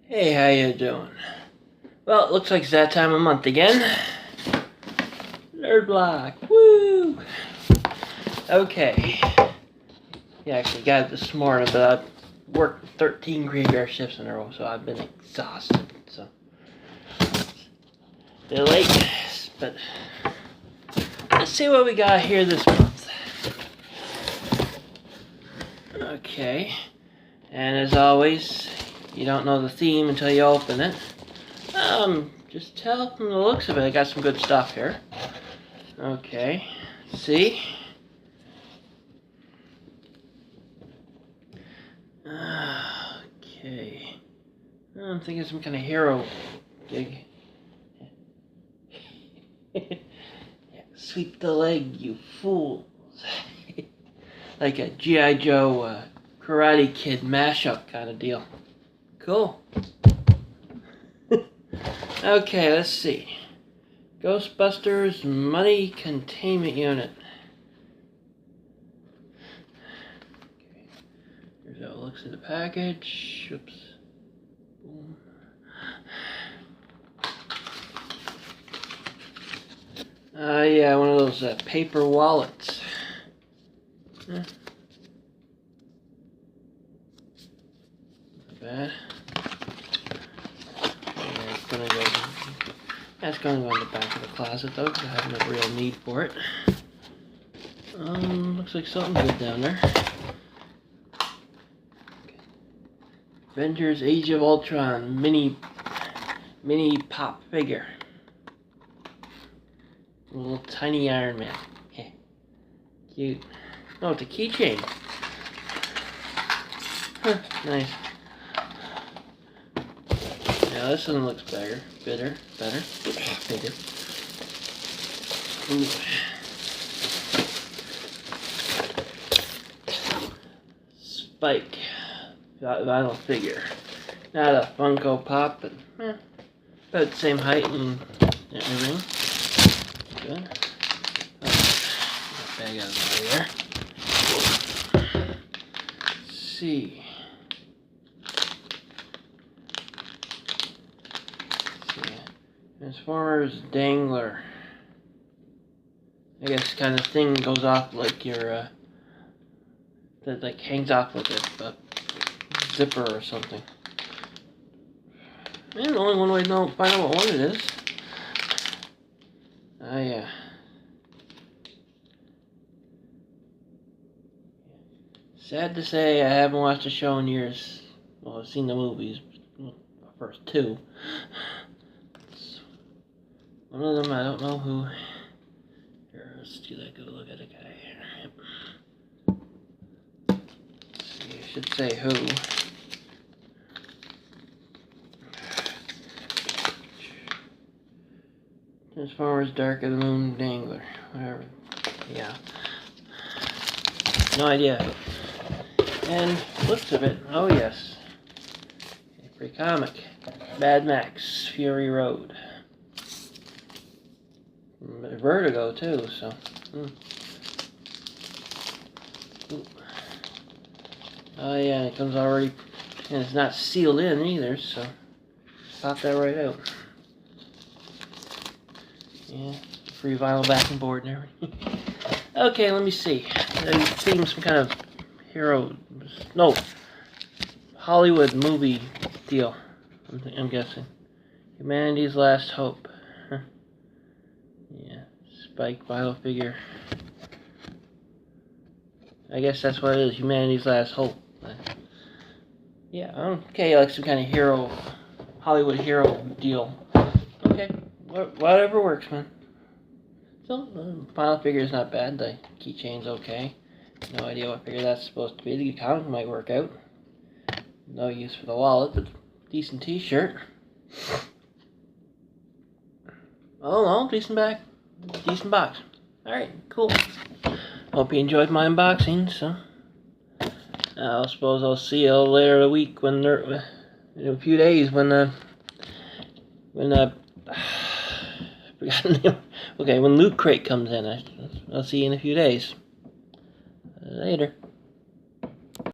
Hey, how you doing? Well, it looks like it's that time of month again. Nerd Block, woo! Okay. Yeah, actually got it this morning, but I worked 13 graveyard shifts in a row, so I've been exhausted. So, they're late, but let's see what we got here this month. Okay. And as always, you don't know the theme until you open it. Just tell from the looks of it, I got some good stuff here. Okay, see? Okay. I'm thinking some kind of hero gig. Yeah, sweep the leg, you fools. Like a G.I. Joe Karate Kid mashup kind of deal. Cool. Okay, let's see. Ghostbusters Money Containment Unit. Okay. Here's how it looks in the package. Oops. Boom. Yeah, one of those paper wallets. Not bad. That's going to go in the back of the closet though, because I have no real need for it. Looks like something good down there. Okay. Avengers Age of Ultron mini pop figure. A little tiny Iron Man. Yeah. Cute. Oh, it's a keychain. Huh, nice. Yeah, this one looks better. Better. Bigger. Ooh. Spike. Vinyl figure. Not a Funko Pop, but about the same height and everything. Good. Bag out of there. Let's see. Transformers dangler. I guess kind of thing goes off like your that like hangs off like a zipper or something. And only one way to find out what one it is. Yeah. Sad to say, I haven't watched the show in years. Well, I've seen the movies, the first two. One of them, I don't know who. Here, let's do that. Go look at a guy here. Yep. Let's see, I should say who. Transformers Dark of the Moon Dangler. Whatever. Yeah. No idea who. And looks of it, oh yes. A free comic. Mad Max Fury Road. Vertigo too, so. Oh yeah, it comes already, and it's not sealed in either, so pop that right out. Yeah, free vinyl backing board and everything. Okay, let me see. It seems some kind of hero, no, Hollywood movie deal. I'm guessing. Humanity's Last Hope. Yeah, Spike vinyl figure. I guess that's what it is, Humanity's Last Hope. Yeah, okay, like some kind of hero, Hollywood hero deal. Okay, whatever works, man. So, vinyl figure is not bad, the keychain's okay. No idea what figure that's supposed to be. The comic might work out. No use for the wallet, but decent t-shirt. Oh no, decent back. Decent box. Alright, cool. Hope you enjoyed my unboxing, so I suppose I'll see you later in the week when they're in a few days when okay, when Loot Crate comes in. I'll see you in a few days. Later.